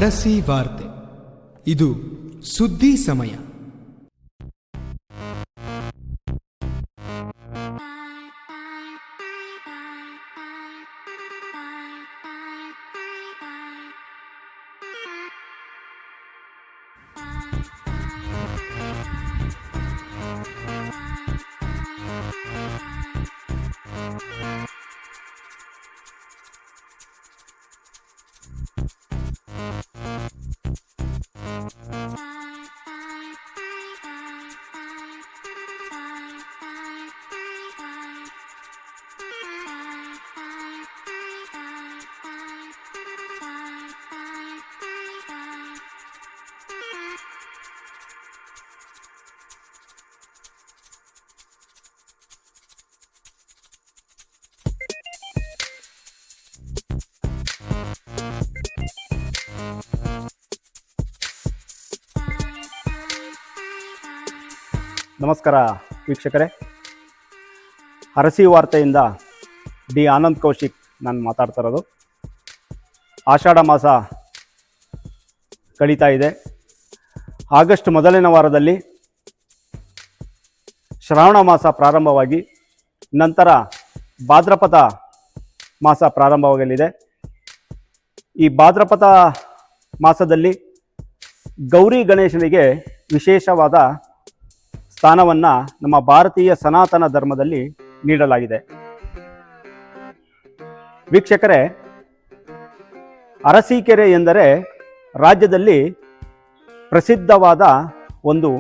ಅರಸಿ ವಾರ್ತೆ. ಇದು ಸುದ್ದಿ ಸಮಯ. ನಮಸ್ಕಾರ ವೀಕ್ಷಕರೇ, ಅರಸಿ ವಾರ್ತೆಯಿಂದ ಡಿ ಆನಂದ್ ಕೌಶಿಕ್ ನಾನು ಮಾತಾಡ್ತಾ ಇರೋದು. ಆಷಾಢ ಮಾಸ ಕಳೀತಾ ಇದೆ. ಆಗಸ್ಟ್ ಮೊದಲನೇ ವಾರದಲ್ಲಿ ಶ್ರಾವಣ ಮಾಸ ಪ್ರಾರಂಭವಾಗಿ ನಂತರ ಭಾದ್ರಪದ ಮಾಸ ಪ್ರಾರಂಭವಾಗಲಿದೆ. ಈ ಭಾದ್ರಪದ ಮಾಸದಲ್ಲಿ ಗೌರಿ ಗಣೇಶನಿಗೆ ವಿಶೇಷವಾದ ಸ್ಥಾನವನ್ನು ನಮ್ಮ ಭಾರತೀಯ ಸನಾತನ ಧರ್ಮದಲ್ಲಿ ನೀಡಲಾಗಿದೆ. ವೀಕ್ಷಕರೇ, ಅರಸೀಕೆರೆ ಎಂದರೆ ರಾಜ್ಯದಲ್ಲಿ ಪ್ರಸಿದ್ಧವಾದ ಒಂದು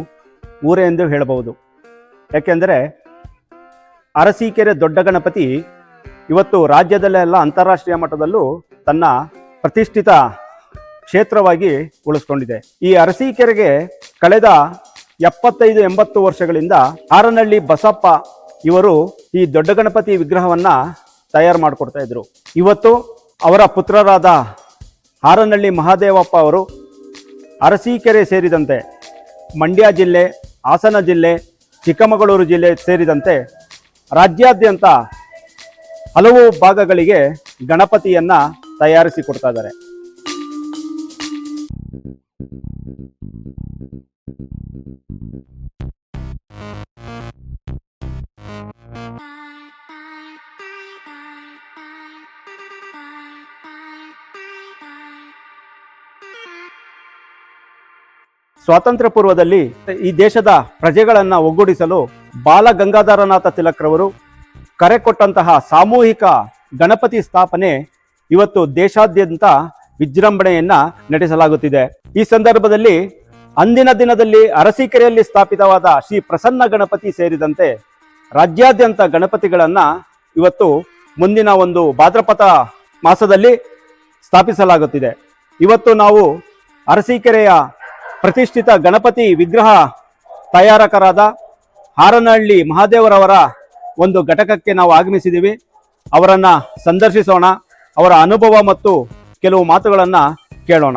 ಊರೇ ಎಂದು ಹೇಳಬಹುದು. ಯಾಕೆಂದರೆ ಅರಸೀಕೆರೆ ದೊಡ್ಡ ಗಣಪತಿ ಇವತ್ತು ರಾಜ್ಯದಲ್ಲೆಲ್ಲ ಅಂತಾರಾಷ್ಟ್ರೀಯ ಮಟ್ಟದಲ್ಲೂ ತನ್ನ ಪ್ರತಿಷ್ಠಿತ ಕ್ಷೇತ್ರವಾಗಿ ಉಳಿಸ್ಕೊಂಡಿದೆ. ಈ ಅರಸೀಕೆರೆಗೆ ಕಳೆದ 75-80 ವರ್ಷಗಳಿಂದ ಹಾರನಹಳ್ಳಿ ಬಸಪ್ಪ ಇವರು ಈ ದೊಡ್ಡ ಗಣಪತಿ ವಿಗ್ರಹವನ್ನ ತಯಾರು ಮಾಡಿಕೊಡ್ತಾ ಇದ್ರು. ಇವತ್ತು ಅವರ ಪುತ್ರರಾದ ಹಾರನಹಳ್ಳಿ ಮಹಾದೇವಪ್ಪ ಅವರು ಅರಸೀಕೆರೆ ಸೇರಿದಂತೆ ಮಂಡ್ಯ ಜಿಲ್ಲೆ, ಹಾಸನ ಜಿಲ್ಲೆ, ಚಿಕ್ಕಮಗಳೂರು ಜಿಲ್ಲೆ ಸೇರಿದಂತೆ ರಾಜ್ಯಾದ್ಯಂತ ಹಲವು ಭಾಗಗಳಿಗೆ ಗಣಪತಿಯನ್ನ ತಯಾರಿಸಿ ಕೊಡ್ತಾ ಇದ್ದಾರೆ. ಸ್ವಾತಂತ್ರ್ಯ ಪೂರ್ವದಲ್ಲಿ ಈ ದೇಶದ ಪ್ರಜೆಗಳನ್ನ ಒಗ್ಗೂಡಿಸಲು ಬಾಲ ಗಂಗಾಧರನಾಥ ತಿಲಕ್ರವರು ಕರೆ ಕೊಟ್ಟಂತಹ ಸಾಮೂಹಿಕ ಗಣಪತಿ ಸ್ಥಾಪನೆ ಇವತ್ತು ದೇಶಾದ್ಯಂತ ವಿಜೃಂಭಣೆಯನ್ನ ನಡೆಸಲಾಗುತ್ತಿದೆ. ಈ ಸಂದರ್ಭದಲ್ಲಿ ಅಂದಿನ ದಿನದಲ್ಲಿ ಅರಸೀಕೆರೆಯಲ್ಲಿ ಸ್ಥಾಪಿತವಾದ ಶ್ರೀ ಪ್ರಸನ್ನ ಗಣಪತಿ ಸೇರಿದಂತೆ ರಾಜ್ಯಾದ್ಯಂತ ಗಣಪತಿಗಳನ್ನ ಇವತ್ತು ಮುಂದಿನ ಒಂದು ಭಾದ್ರಪದ ಮಾಸದಲ್ಲಿ ಸ್ಥಾಪಿಸಲಾಗುತ್ತಿದೆ. ಇವತ್ತು ನಾವು ಅರಸೀಕೆರೆಯ ಪ್ರತಿಷ್ಠಿತ ಗಣಪತಿ ವಿಗ್ರಹ ತಯಾರಕರಾದ ಹಾರನಹಳ್ಳಿ ಮಹಾದೇವರವರ ಒಂದು ಘಟಕಕ್ಕೆ ನಾವು ಆಗಮಿಸಿದ್ದೀವಿ. ಅವರನ್ನ ಸಂದರ್ಶಿಸೋಣ, ಅವರ ಅನುಭವ ಮತ್ತು ಕೆಲವು ಮಾತುಗಳನ್ನು ಕೇಳೋಣ.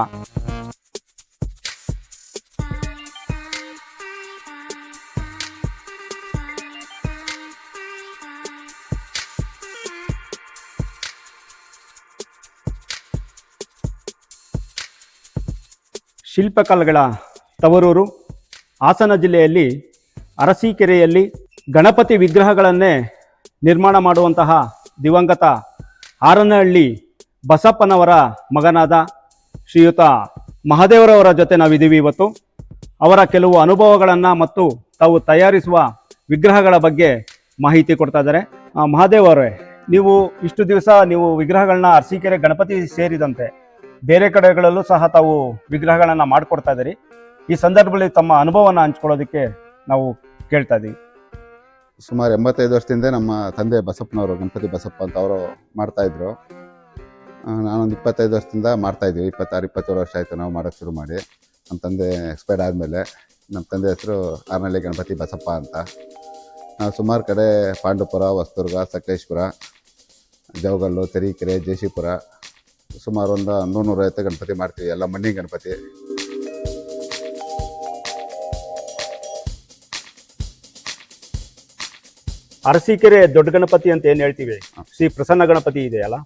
ಶಿಲ್ಪಕಲೆಗಳ ತವರೂರು ಹಾಸನ ಜಿಲ್ಲೆಯಲ್ಲಿ ಅರಸೀಕೆರೆಯಲ್ಲಿ ಗಣಪತಿ ವಿಗ್ರಹಗಳನ್ನೇ ನಿರ್ಮಾಣ ಮಾಡುವಂತಹ ದಿವಂಗತ ಹಾರನಹಳ್ಳಿ ಬಸಪ್ಪನವರ ಮಗನಾದ ಶ್ರೀಯುತ ಮಹಾದೇವರವರ ಜೊತೆ ನಾವಿದ್ದೀವಿ ಇವತ್ತು. ಅವರ ಕೆಲವು ಅನುಭವಗಳನ್ನು ಮತ್ತು ತಾವು ತಯಾರಿಸುವ ವಿಗ್ರಹಗಳ ಬಗ್ಗೆ ಮಾಹಿತಿ ಕೊಡ್ತಾ ಇದ್ದಾರೆ. ಮಹಾದೇವ್ ಅವರೇ, ನೀವು ಇಷ್ಟು ದಿವಸ ನೀವು ವಿಗ್ರಹಗಳನ್ನ ಅರಸೀಕೆರೆ ಗಣಪತಿ ಸೇರಿದಂತೆ ಬೇರೆ ಕಡೆಗಳಲ್ಲೂ ಸಹ ತಾವು ವಿಗ್ರಹಗಳನ್ನು ಮಾಡಿಕೊಡ್ತಾ ಇದ್ದೀರಿ. ಈ ಸಂದರ್ಭದಲ್ಲಿ ತಮ್ಮ ಅನುಭವನ ಹಂಚ್ಕೊಳ್ಳೋದಕ್ಕೆ ನಾವು ಕೇಳ್ತಾ ಇದ್ದೀವಿ. ಸುಮಾರು 85 ವರ್ಷದಿಂದ ನಮ್ಮ ತಂದೆ ಬಸಪ್ಪನವರು, ಗಣಪತಿ ಬಸಪ್ಪ ಅಂತ ಅವರು ಮಾಡ್ತಾಯಿದ್ರು. ನಾನೊಂದು 25 ವರ್ಷದಿಂದ ಮಾಡ್ತಾಯಿದ್ದೀವಿ. 26-27 ವರ್ಷ ಆಯಿತು ನಾವು ಮಾಡೋಕ್ಕೆ ಶುರು ಮಾಡಿ. ನಮ್ಮ ತಂದೆ ಎಕ್ಸ್ಪೈರ್ಡ್ ಆದಮೇಲೆ ನಮ್ಮ ತಂದೆ ಹೆಸರು ಹಾರನಹಳ್ಳಿ ಗಣಪತಿ ಬಸಪ್ಪ ಅಂತ. ನಾವು ಸುಮಾರು ಕಡೆ ಪಾಂಡುಪುರ, ಹೊಸದುರ್ಗ, ಸಕಲೇಶ್ಪುರ, ಜವಗಲ್ಲು, ತರೀಕೆರೆ, ಜೇಶಿಪುರ ಸುಮಾರು ಒಂದು 100-150 ಗಣಪತಿ ಮಾಡ್ತೀವಿ. ಎಲ್ಲ ಮಣ್ಣಿನ ಗಣಪತಿ. ಅರಸೀಕೆರೆ ದೊಡ್ಡ ಗಣಪತಿ ಅಂತ ಏನು ಹೇಳ್ತೀವಿ, ಶ್ರೀ ಪ್ರಸನ್ನ ಗಣಪತಿ ಇದೆಯಲ್ಲ,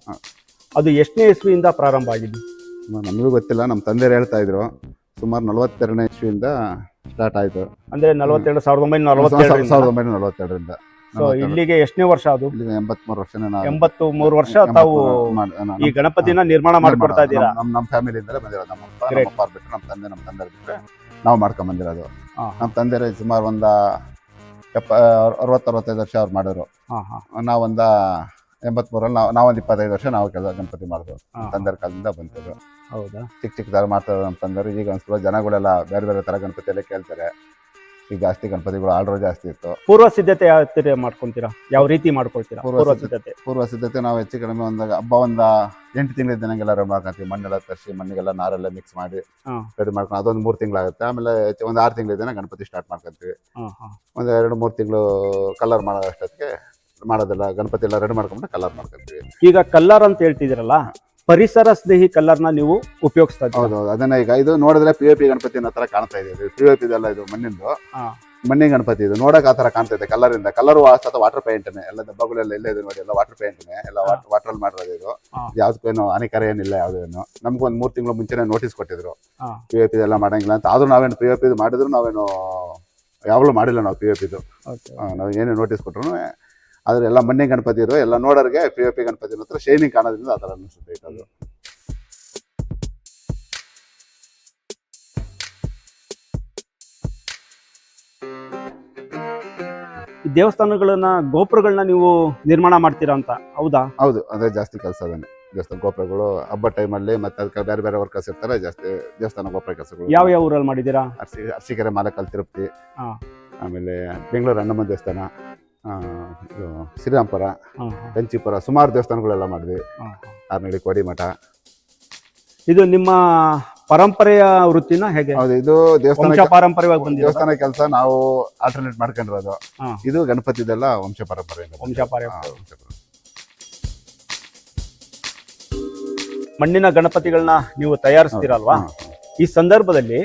ಅದು ಎಷ್ಟನೇ ಇಸ್ವಿಯಿಂದ ಪ್ರಾರಂಭ ಆಗಿದೆ? ನಮಗೂ ಗೊತ್ತಿಲ್ಲ, ನಮ್ಮ ತಂದೆಯರು ಹೇಳ್ತಾ ಇದ್ರು. ಸುಮಾರು 42ನೇ ಇಸ್ವಿಯಿಂದ ಸ್ಟಾರ್ಟ್ ಆಯಿತು. ಅಂದ್ರೆ 1942 1942ರಿಂದ. ಸೊ ಇಲ್ಲಿಗೆ ಎಷ್ಟನೇ ವರ್ಷ ಅದು? ಇಲ್ಲಿಗೆ 83 ವರ್ಷನೇ. 83 ವರ್ಷ ತಾವು ಈ ಗಣಪತಿನ ನಿರ್ಮಾಣ ಮಾಡ್ಕೊಡ್ತಾ ಇದ್ದೀರಾ? ನಮ್ಮ ಫ್ಯಾಮಿಲಿಯಿಂದಲೇ ಬಂದಿರೋದು. ನಮ್ಮ ಅಪ್ಪ ಬಿಟ್ಟರೆ ನಮ್ಮ ತಂದೆ ಬಿಟ್ಟರೆ ನಾವು ಮಾಡ್ಕೊಂಡ್ ಬಂದಿರೋದು. ನಮ್ಮ ತಂದೆಯರು ಸುಮಾರು ಒಂದು 60-65 ವರ್ಷ ಅವ್ರು ಮಾಡಿದ್ರು. ನಾವೊಂದ 83ರಲ್ಲಿ ನಾವೊಂದು 25 ವರ್ಷ ನಾವು ಗಣಪತಿ ಮಾಡಿದ್ರು. ತಂದೆಯ ಕಾಲದಿಂದ ಬಂತಿದ್ರು. ಹೌದಾ? ಚಿಕ್ಕ ತರ ಮಾಡ್ತಾರೆ ನಮ್ಮ ತಂದೆಯರು. ಈಗ ಒಂದು ಸ್ವಲ್ಪ ಜನಗಳೆಲ್ಲ ಬೇರೆ ಬೇರೆ ತರ ಗಣಪತಿ ಎಲ್ಲ ಕೇಳ್ತಾರೆ. ಈಗ ಜಾಸ್ತಿ ಗಣಪತಿಗಳು ಆರ್ಡರ್ ಜಾಸ್ತಿ ಇತ್ತು. ಪೂರ್ವ ಸಿದ್ಧತೆ ಯಾವ ರೀತಿ ಮಾಡ್ಕೊಂತೀರಾ? ಯಾವ ರೀತಿ ಮಾಡ್ಕೊಳ್ತೀರಾ ಪೂರ್ವ ಸಿದ್ಧತೆ ನಾವು ಹೆಚ್ಚು ಕಡಿಮೆ ಹಬ್ಬ 8 ತಿಂಗಳ ದಿನಗೆಲ್ಲ ರೆಡಿ ಮಾಡ್ಕೊಂತೀವಿ. ಮಣ್ಣೆಲ್ಲ ತರಿಸಿ, ಮಣ್ಣಿಗೆಲ್ಲ ನಾರೆಲ್ಲ ಮಿಕ್ಸ್ ಮಾಡಿ ರೆಡಿ ಮಾಡ್ಕೊಂಡು ಅದೊಂದು 3 ತಿಂಗಳಾಗುತ್ತೆ. ಆಮೇಲೆ ಒಂದು 6 ತಿಂಗಳ ದಿನ ಗಣಪತಿ ಸ್ಟಾರ್ಟ್ ಮಾಡ್ಕೊಂತೀವಿ. ಒಂದು 2-3 ತಿಂಗಳು ಕಲರ್ ಮಾಡೋ ಅಷ್ಟೊತ್ತಿಗೆ ಮಾಡೋದಿಲ್ಲ, ಗಣಪತಿ ಎಲ್ಲ ರೆಡಿ ಮಾಡ್ಕೊಂಡ್ಬಿಟ್ಟು ಕಲರ್ ಮಾಡ್ಕೊಂತೀವಿ. ಈಗ ಕಲರ್ ಅಂತ ಹೇಳ್ತಿದ್ದೀರಲ್ಲ, ಪರಿಸರ ಸ್ನೇಹಿ ಕಲರ್ನ ನೀವು ಉಪಯೋಗಿಸ್ತಾ ಇದ್ದೀರಾ? ಹೌದು, ಅದನ್ನ ಈಗ ಇದು ನೋಡಿದ್ರೆ POP ಗಣಪತಿ ಹತ್ರ ಕಾಣ್ತಾ ಇದೆ. POP ಇದೆಲ್ಲ ಇದು ಮಣ್ಣಿನ ಗಣಪತಿ. ಇದು ನೋಡಕ್ ಆ ತರ ಕಾಣ್ತಾ ಇದೆ ಕಲರಿಂದ. ಕಲರ್ ಅಥವಾ ವಾಟರ್ ಪೇಂಟ್ನೇ ಎಲ್ಲ ದಬ್ಬಗಳೆಲ್ಲ ಇಲ್ಲೇ ಇದೆ ನೋಡಿ, ಎಲ್ಲ ವಾಟರ್ ಪೇಂಟ್ನೇ, ಎಲ್ಲ ವಾಟರ್ ಮಾಡಿರೋದು. ಇದು ಯಾವ್ದಕ್ಕೇನು ಹಾನಿಕರ ಏನಿಲ್ಲ ಯಾವುದೇನು. ನಮ್ಗೆ ಒಂದು 3 ತಿಂಗಳು ಮುಂಚೆನೆ ನೋಟಿಸ್ ಕೊಟ್ಟಿದ್ರು POP ಇದೆಲ್ಲ ಮಾಡಂಗಿಲ್ಲ ಅಂತ. ಆದ್ರೂ ನಾವೇನು POP ಮಾಡಿದ್ರು ನಾವೇನು ಯಾವಾಗಲೂ ಮಾಡಿಲ್ಲ ನಾವು POP ಇದು. ನಾವು ಏನೇ ನೋಟಿಸ್ ಕೊಟ್ರು ಆದ್ರೆ ಎಲ್ಲ ಮಣ್ಣಿನ ಗಣಪತಿ ಇರೋ ಎಲ್ಲ ನೋಡೋರಿಗೆ POP ಗಣಪತಿ ಹತ್ರ ಶೈನಿಂಗ್ ಕಾಣೋದ್ರಿಂದ ಆ ಥರ ಅನಿಸುತ್ತೆ ಇದು. ಈ ದೇವಸ್ಥಾನಗಳನ್ನ ಗೋಪುರಗಳನ್ನ ನೀವು ನಿರ್ಮಾಣ ಮಾಡ್ತೀರಾ ಅಂತ, ಹೌದಾ? ಹೌದು, ಅದೇ ಜಾಸ್ತಿ ಕೆಲಸ. ಅದನ್ನೇ ದೇವಸ್ಥಾನ ಗೋಪುರಗಳು ಹಬ್ಬ ಟೈಮಲ್ಲಿ ಮತ್ತೆ ಅದಕ್ಕೆ ಬೇರೆ ಬೇರೆ ವರ್ಕರ್ಸ್ ಇರ್ತಾರೆ. ಜಾಸ್ತಿ ದೇವಸ್ಥಾನ ಗೋಪುರ ಕೆಲಸಗಳು. ಯಾವ ಊರಲ್ಲಿ ಮಾಡಿದ್ದೀರಾ? ಅರಸೀಕೆರೆ, ಮಾಲಕಲ್, ತಿರುಪತಿ, ಆಮೇಲೆ ಬೆಂಗಳೂರು ಹನುಮಂತ ದೇವಸ್ಥಾನ, ಶ್ರೀರಾಮಪುರ, ಕಂಚಿಪುರ, ಸುಮಾರು ದೇವಸ್ಥಾನಗಳೆಲ್ಲ ಮಾಡಿದ್ವಿ. ಆರ್ನಳ್ಳಿ, ಕೋಡಿ ಮಠ. ಇದು ನಿಮ್ಮ ಪರಂಪರೆಯ ವೃತ್ತಿನ ಹೇಗೆ? ಹೌದು, ಇದು ಪಾರಂಪರ್ಯವಾಗಿ ದೇವಸ್ಥಾನ ಕೆಲಸ ನಾವು ಆಲ್ಟರ್ನೇಟ್ ಮಾಡ್ಕೊಂಡಿರೋದು. ಇದು ಗಣಪತಿದೆಲ್ಲ ವಂಶ ಪರಂಪರೆ. ಮಣ್ಣಿನ ಗಣಪತಿಗಳನ್ನ ನೀವು ತಯಾರಿಸ್ತೀರಲ್ವಾ? ಈ ಸಂದರ್ಭದಲ್ಲಿ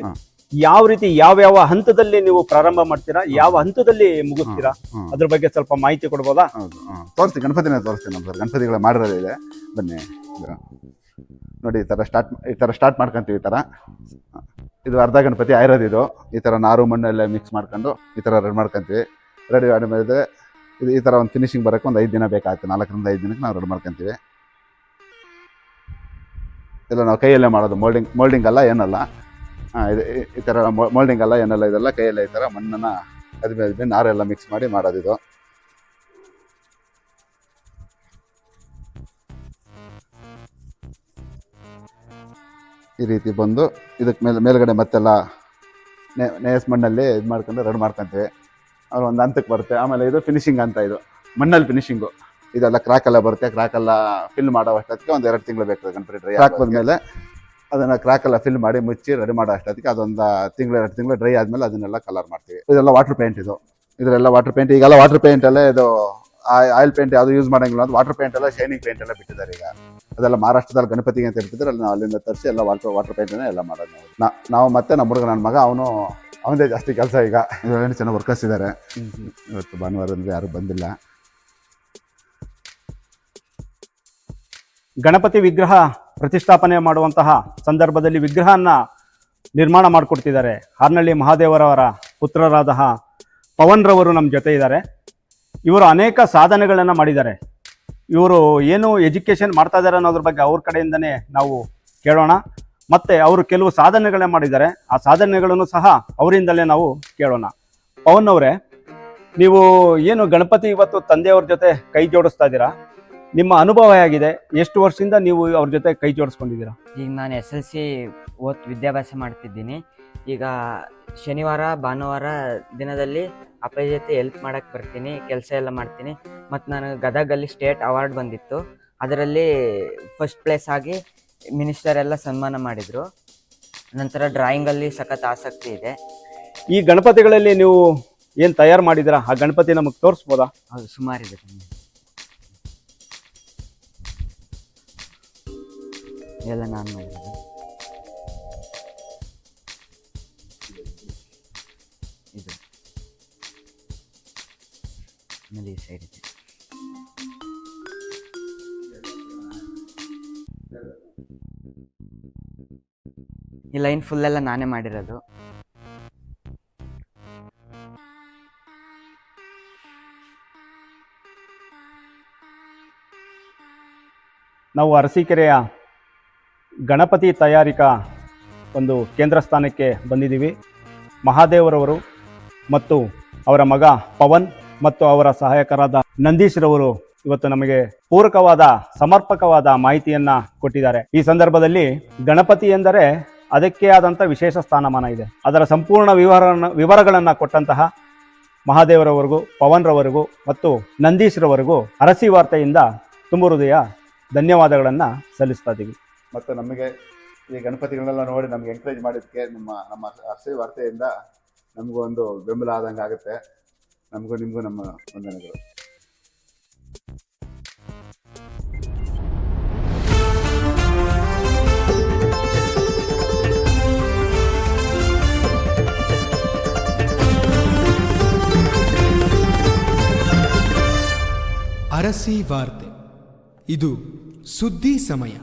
ಯಾವ ರೀತಿ ಯಾವ ಹಂತದಲ್ಲಿ ನೀವು ಪ್ರಾರಂಭ ಮಾಡ್ತೀರಾ, ಯಾವ ಹಂತದಲ್ಲಿ ಮುಗಿಸ್ತೀರಾ, ಅದ್ರ ಬಗ್ಗೆ ಸ್ವಲ್ಪ ಮಾಹಿತಿ ಕೊಡ್ಬೋದಾ? ತೋರಿಸ್ತೀನಿ, ಗಣಪತಿನ ತೋರಿಸ್ತೀನಿ. ನಮ್ಮ ಗಣಪತಿಗಳ ಮಾಡಿರೋದಿದೆ, ಬನ್ನಿ ನೋಡಿ. ಈ ತರ ಸ್ಟಾರ್ಟ್ ಮಾಡ್ಕೊಂತೀವಿ. ಈ ತರ ಇದು ಅರ್ಧ ಗಣಪತಿ ಆಗಿರೋದು. ಇದು ಈ ತರ ನಾರು ಮಣ್ಣೆಲ್ಲ ಮಿಕ್ಸ್ ಮಾಡ್ಕೊಂಡು ಈ ತರ ರೆಡಿ ಮಾಡ್ಕೊಂತೀವಿ. ರೆಡಿ ಆದ್ಮೇಲೆ ಇದು ಈ ತರ ಒಂದು ಫಿನಿಶಿಂಗ್ ಬರೋಕೆ ಒಂದು 5 ದಿನ ಬೇಕಾಗುತ್ತೆ. 4ರಿಂದ 5 ದಿನಕ್ಕೆ ನಾವು ರೆಡಿ ಮಾಡ್ಕೊಂತೀವಿ. ಇಲ್ಲ ನಾವು ಕೈಯಲ್ಲೇ ಮಾಡೋದು. ಮೋಲ್ಡಿಂಗ್ ಅಲ್ಲ, ಏನಲ್ಲ. ಇದು ಈ ಥರ ಮೋಲ್ಡಿಂಗ್ ಅಲ್ಲ, ಏನಲ್ಲ. ಇದೆಲ್ಲ ಕೈಯಲ್ಲೇ ಈ ಥರ ಮಣ್ಣನ್ನ ಅದ್ಮೇಲೆ ನಾರೆಲ್ಲ ಮಿಕ್ಸ್ ಮಾಡಿ ಮಾಡೋದಿದು. ಈ ರೀತಿ ಬಂದು ಇದಕ್ಕೆ ಮೇಲ್ಗಡೆ ಮತ್ತೆಲ್ಲ ನೇಸ್ ಮಣ್ಣಲ್ಲಿ ಇದು ಮಾಡ್ಕೊಂಡು ರೆಡಿ ಮಾಡ್ಕೊಂತೀವಿ. ಅವ್ರು ಒಂದು ಹಂತಕ್ಕೆ ಬರುತ್ತೆ. ಆಮೇಲೆ ಇದು ಫಿನಿಶಿಂಗ್ ಅಂತ. ಇದು ಮಣ್ಣಲ್ಲಿ ಫಿನಿಶಿಂಗು. ಇದೆಲ್ಲ ಕ್ರಾಕ್ ಎಲ್ಲ ಬರುತ್ತೆ. ಕ್ರಾಕ್ ಎಲ್ಲ ಫಿಲ್ ಮಾಡೋ ಅಷ್ಟೊತ್ತಿಗೆ ಒಂದು 2 ತಿಂಗಳು ಬೇಕು. ಗಣಪತಿ ಡ್ರೈ ಕ್ರಾಕ್ ಬಂದಮೇಲೆ ಅದನ್ನು ಕ್ರಾಕ್ ಎಲ್ಲ ಫಿಲ್ ಮಾಡಿ ಮುಚ್ಚಿ ರೆಡಿ ಮಾಡೋ ಅಷ್ಟೊತ್ತಿಗೆ ಅದೊಂದು 1-2 ತಿಂಗಳು ಡ್ರೈ ಆದಮೇಲೆ ಅದನ್ನೆಲ್ಲ ಕಲರ್ ಮಾಡ್ತೀವಿ. ಇದೆಲ್ಲ ವಾಟರ್ ಪೇಂಟ್. ಇದರೆಲ್ಲ ವಾಟರ್ ಪೇಂಟ್. ಈಗೆಲ್ಲ ವಾಟರ್ ಪೇಂಟ್ ಎಲ್ಲ ಇದು ಆಯಿಲ್ ಪೇಂಟ್ ಯಾವುದು ಯೂಸ್ ಮಾಡೋಂಗಿಲ್ಲ. ಅದು ವಾಟರ್ ಪೇಂಟ್ ಎಲ್ಲ ಶೈನಿಂಗ್ ಪೇಂಟ್ ಎಲ್ಲ ಬಿಟ್ಟಿದ್ದಾರೆ ಈಗ. ಅದೆಲ್ಲ ಮಹಾರಾಷ್ಟ್ರದಲ್ಲಿ ಗಣಪತಿಗೆ ಅಂತ ಇರ್ತಿದ್ರೆ ಅಲ್ಲಿ ನಾವು ಅಲ್ಲಿಂದ ತರಿಸಿ ಎಲ್ಲ ವಾಟರ್ ಪೇಂಟನ್ನೇ ಎಲ್ಲ ಮಾಡೋದು ನಾವು ಮತ್ತೆ ನಮ್ಮ ಹುಡುಗ, ನನ್ನ ಮಗ, ಅವನದೇ ಜಾಸ್ತಿ ಕೆಲಸ. ಈಗ 7 ಜನ ವರ್ಕರ್ಸ್ ಇದ್ದಾರೆ. ಇವತ್ತು ಭಾನುವಾರ ಅಂದರೆ ಯಾರು ಬಂದಿಲ್ಲ. ಗಣಪತಿ ವಿಗ್ರಹ ಪ್ರತಿಷ್ಠಾಪನೆ ಮಾಡುವಂತಹ ಸಂದರ್ಭದಲ್ಲಿ ವಿಗ್ರಹನ ನಿರ್ಮಾಣ ಮಾಡಿಕೊಡ್ತಿದ್ದಾರೆ ಹಾರ್ನಳ್ಳಿ ಮಹಾದೇವರವರ ಪುತ್ರರಾದ ಪವನ್ ರವರು ನಮ್ಮ ಜೊತೆ ಇದ್ದಾರೆ. ಇವರು ಅನೇಕ ಸಾಧನೆಗಳನ್ನು ಮಾಡಿದ್ದಾರೆ. ಇವರು ಏನು ಎಜುಕೇಷನ್ ಮಾಡ್ತಾ ಇದ್ದಾರೆ ಅನ್ನೋದ್ರ ಬಗ್ಗೆ ಅವ್ರ ಕಡೆಯಿಂದನೇ ನಾವು ಕೇಳೋಣ. ಮತ್ತು ಅವರು ಕೆಲವು ಸಾಧನೆಗಳನ್ನ ಮಾಡಿದ್ದಾರೆ. ಆ ಸಾಧನೆಗಳನ್ನು ಸಹ ಅವರಿಂದಲೇ ನಾವು ಕೇಳೋಣ. ಪವನ್ ಅವರೇ, ನೀವು ಏನು ಗಣಪತಿ ಇವತ್ತು ತಂದೆಯವ್ರ ಜೊತೆ ಕೈ ಜೋಡಿಸ್ತಾ ಇದ್ದೀರಾ, ನಿಮ್ಮ ಅನುಭವ ಹೇಗಿದೆ? ಎಷ್ಟು ವರ್ಷದಿಂದ ನೀವು ಅವ್ರ ಜೊತೆ ಕೈ ಜೋಡಿಸ್ಕೊಂಡಿದ್ದೀರಾ? ಈಗ ನಾನು SLC ವಿದ್ಯಾಭ್ಯಾಸ ಮಾಡ್ತಿದ್ದೀನಿ. ಈಗ ಶನಿವಾರ ಭಾನುವಾರ ದಿನದಲ್ಲಿ ಅಪ್ಪಾಜಿ ಜೊತೆ ಹೆಲ್ಪ್ ಮಾಡಕ್ಕೆ ಬರ್ತೀನಿ, ಕೆಲಸ ಎಲ್ಲ ಮಾಡ್ತೀನಿ. ಮತ್ತು ನಾನು ಗದಗಲ್ಲಿ ಸ್ಟೇಟ್ ಅವಾರ್ಡ್ ಬಂದಿತ್ತು, ಅದರಲ್ಲಿ ಫಸ್ಟ್ ಪ್ಲೇಸ್ ಆಗಿ ಮಿನಿಸ್ಟರ್ ಎಲ್ಲ ಸನ್ಮಾನ ಮಾಡಿದರು. ನಂತರ ಡ್ರಾಯಿಂಗಲ್ಲಿ ಸಖತ್ ಆಸಕ್ತಿ ಇದೆ. ಈ ಗಣಪತಿಗಳಲ್ಲಿ ನೀವು ಏನು ತಯಾರು ಮಾಡಿದ್ದೀರಾ, ಆ ಗಣಪತಿ ನಮಗೆ ತೋರಿಸ್ಬೋದಾ? ಹೌದು, ಸುಮಾರಿದೆ. ಎಲ್ಲ ನಾನು ಮಾಡಿರೋದು. ಇದು ಆಮೇಲೆ ಈ ಸೈಡ್ ಇದೆ. ಈ ಲೈನ್ ಫುಲ್ಲೆಲ್ಲ ನಾನೇ ಮಾಡಿರೋದು. ನಾವು ಅರಸೀಕೆರೆಯ ಗಣಪತಿ ತಯಾರಿಕಾ ಒಂದು ಕೇಂದ್ರ ಸ್ಥಾನಕ್ಕೆ ಬಂದಿದ್ದೀವಿ. ಮಹಾದೇವರವರು ಮತ್ತು ಅವರ ಮಗ ಪವನ್ ಮತ್ತು ಅವರ ಸಹಾಯಕರಾದ ನಂದೀಶ್ರವರು ಇವತ್ತು ನಮಗೆ ಪೂರಕವಾದ ಸಮರ್ಪಕವಾದ ಮಾಹಿತಿಯನ್ನು ಕೊಟ್ಟಿದ್ದಾರೆ. ಈ ಸಂದರ್ಭದಲ್ಲಿ ಗಣಪತಿ ಎಂದರೆ ಅದಕ್ಕೆ ಆದಂಥ ವಿಶೇಷ ಸ್ಥಾನಮಾನ ಇದೆ. ಅದರ ಸಂಪೂರ್ಣ ವಿವರಗಳನ್ನು ಕೊಟ್ಟಂತಹ ಮಹಾದೇವರವರೆಗೂ, ಪವನ್ರವರೆಗೂ ಮತ್ತು ನಂದೀಶ್ರವರೆಗೂ ಅರಸಿ ವಾರ್ತೆಯಿಂದ ತುಂಬ ಹೃದಯ ಧನ್ಯವಾದಗಳನ್ನು ಸಲ್ಲಿಸ್ತಾ ಇದ್ದೀವಿ. ಮತ್ತು ನಮಗೆ ಈ ಗಣಪತಿಗಳನ್ನೆಲ್ಲ ನೋಡಿ ನಮ್ಗೆ ಎಂಕರೇಜ್ ಮಾಡಿದ್ದಕ್ಕೆ ನಮ್ಮ ಅರಸಿ ವಾರ್ತೆಯಿಂದ ನಮಗೂ ಒಂದು ಬೆಂಬಲ ಆದಂಗೆ ಆಗುತ್ತೆ. ನಮಗೂ ನಿಮಗೂ ನಮ್ಮ ವಂದನೆಗಳು. ಅರಸಿ ವಾರ್ತೆ, ಇದು ಸುದ್ದಿ ಸಮಯ.